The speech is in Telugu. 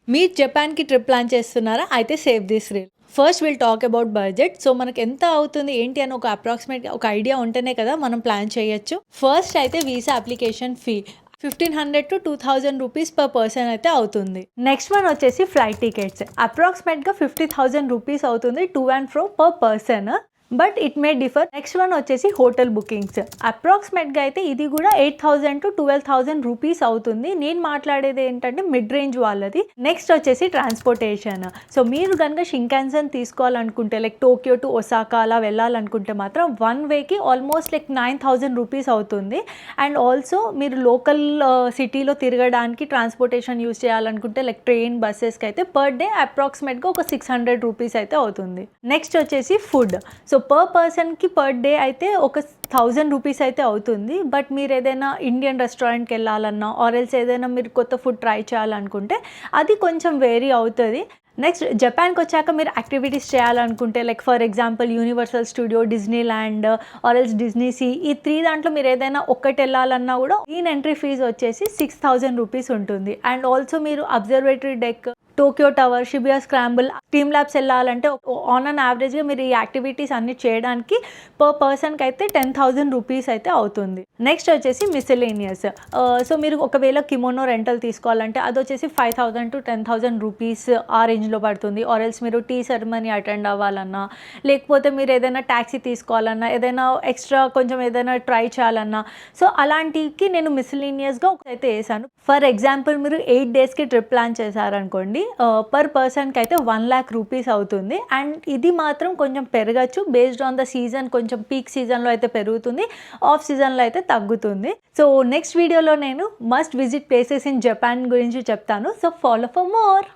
మీరు జపాన్‌కి ట్రిప్ ప్లాన్ చేస్తున్నారా? అయితే save this reel. First will talk about budget. So, మనకు ఎంత అవుతుంది ఏంటి అని ఒక అప్రాక్సిమేట్‌గా ఒక ఐడియా ఉంటేనే కదా మనం ప్లాన్ చేయొచ్చు. ఫస్ట్ అయితే visa application fee 1500-2000 rupees per person అయితే అవుతుంది. నెక్స్ట్ వన్ వచ్చేసి ఫ్లైట్ టికెట్స్. అప్రాక్సిమేట్‌గా 50,000 రూపీస్ అవుతుంది to and fro per person. But it may differ. Next one వచ్చేసి హోటల్ బుకింగ్స్. అప్రాక్సిమేట్గా అయితే ఇది కూడా 8,000-12,000 రూపీస్ అవుతుంది. నేను మాట్లాడేది ఏంటంటే మిడ్ రేంజ్ వాళ్ళది. నెక్స్ట్ వచ్చేసి ట్రాన్స్పోర్టేషన్. సో మీరు కనుక షింకాన్సెన్ తీసుకోవాలనుకుంటే లైక్ టోక్యో టు ఒసాకా అలా వెళ్ళాలనుకుంటే మాత్రం వన్ వేకి ఆల్మోస్ట్ లైక్ 9,000 రూపీస్ అవుతుంది. అండ్ ఆల్సో మీరు లోకల్ సిటీలో తిరగడానికి ట్రాన్స్పోర్టేషన్ యూస్ చేయాలనుకుంటే లైక్ ట్రైన్ బస్సెస్కి అయితే పర్ డే అప్రాక్సిమేట్గా ఒక 600 రూపీస్ అయితే అవుతుంది. నెక్స్ట్ వచ్చేసి ఫుడ్. సో పర్ పర్సన్కి పర్ డే అయితే ఒక 1,000 రూపీస్ అయితే అవుతుంది. బట్ మీరు ఏదైనా ఇండియన్ రెస్టారెంట్కి వెళ్ళాలన్నా ఆర్ ఎల్స్ ఏదైనా మీరు కొత్త ఫుడ్ ట్రై చేయాలనుకుంటే అది కొంచెం వేరీ అవుతుంది. నెక్స్ట్ జపాన్కి వచ్చాక మీరు యాక్టివిటీస్ చేయాలనుకుంటే like for example Universal Studio, Disneyland or else DisneySea, ఈ 3 దాంట్లో మీరు ఏదైనా ఒక్కటి వెళ్ళాలన్నా కూడా దీని ఎంట్రీ ఫీజు వచ్చేసి 6,000 రూపీస్ ఉంటుంది. అండ్ ఆల్సో మీరు observatory deck, Tokyo tower, Shibuya scramble, team labs వెళ్ళాలంటే ఆన్ అన్ యావరేజ్గా మీరు ఈ యాక్టివిటీస్ అన్ని చేయడానికి పర్ పర్సన్కి అయితే 10,000 రూపీస్ అయితే అవుతుంది. నెక్స్ట్ వచ్చేసి మిసెలేనియస్. సో మీరు ఒకవేళ కిమోనో రెంటల్ తీసుకోవాలంటే అది వచ్చేసి 5,000-10,000 రూపీస్ ఆ రేంజ్లో పడుతుంది. ఆర్ ఎల్స్ మీరు టీ సెరమనీ అటెండ్ అవ్వాలన్నా, లేకపోతే మీరు ఏదైనా ట్యాక్సీ తీసుకోవాలన్నా, ఏదైనా ఎక్స్ట్రా కొంచెం ఏదైనా ట్రై చేయాలన్నా, సో అలాంటికి నేను మిసెలేనియస్గా అయితే వేసాను. ఫర్ ఎగ్జాంపుల్ మీరు 8 డేస్కి ట్రిప్ ప్లాన్ చేశారనుకోండి, పర్ పర్సన్కి అయితే 1,00,000 రూపీస్ అవుతుంది. అండ్ ఇది మాత్రం కొంచెం పెరగచ్చు బేస్డ్ ఆన్ ద సీజన్. కొంచెం పీక్ సీజన్లో అయితే పెరుగుతుంది, ఆఫ్ సీజన్లో అయితే తగ్గుతుంది. సో నెక్స్ట్ వీడియోలో నేను must visit places in Japan గురించి చెప్తాను. So follow for more.